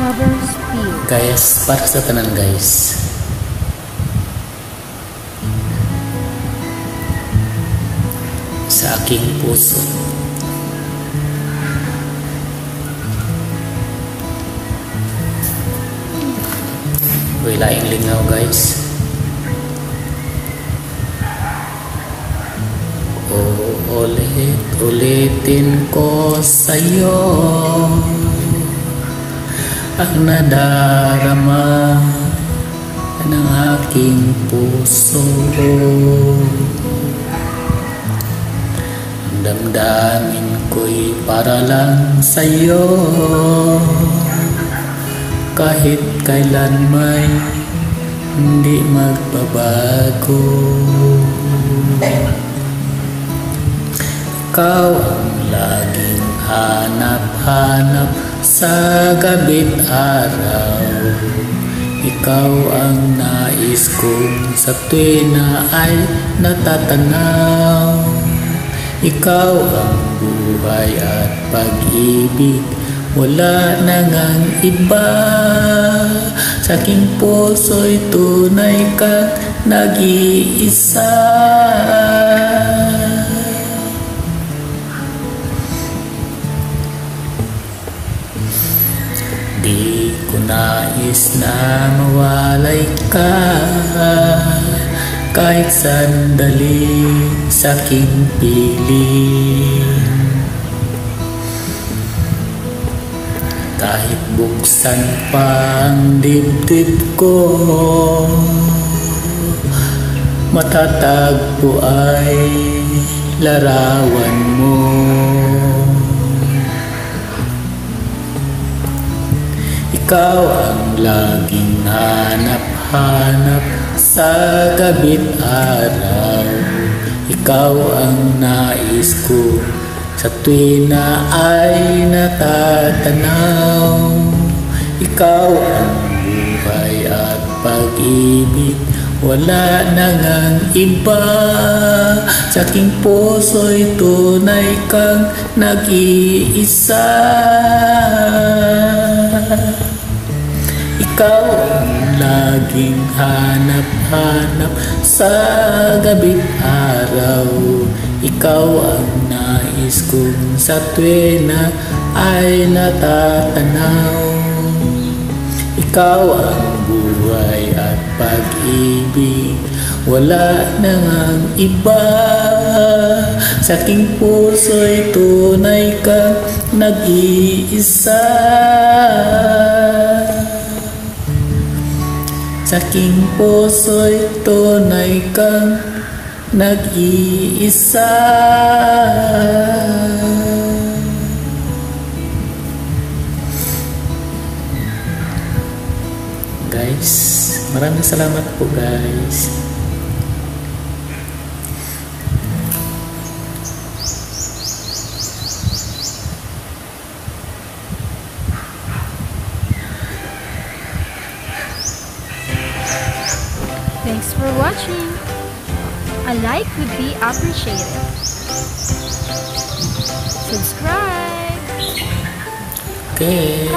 Cover speed. Guys, para sa tanan guys. Sa aking puso. Uy, laing lingaw guys. Ulitin ko sa'yo ang nadarama ng aking puso. Damdamin ko'y para lang sa'yo, kahit kailan may hindi magbabago. Ikaw ang laging hanap-hanap sa gabi't araw. Ikaw ang nais kong sa tuwing na ay natatanaw. Ikaw ang buhay at pag-ibig, wala na ngang iba. Sa aking puso'y tunay kang nag-iisa. Di ko nais na mawalay ka kahit sandali sa aking piling. Kahit buksan pa ang dibdib ko, matatagpo ay larawan mo. Ikaw ang laging hanap-hanap sa gabi't araw. Ikaw ang nais ko sa tuwing na ay natatanaw. Ikaw ang buhay at pag-ibig, wala na ngang iba. Sa aking puso'y tunay kang nag-iisa. Ikaw ang laging hanap-hanap sa gabi't araw. Ikaw ang nais kong sa tuwing na ay natatanaw. Ikaw ang buhay at pag-ibig, wala na ngang iba. Sa aking puso'y tunay kang nag-iisa. Sa aking puso'y tunay kang nag-iisa. Guys, maraming salamat po guys. Thanks for watching. A like would be appreciated. Subscribe. Okay.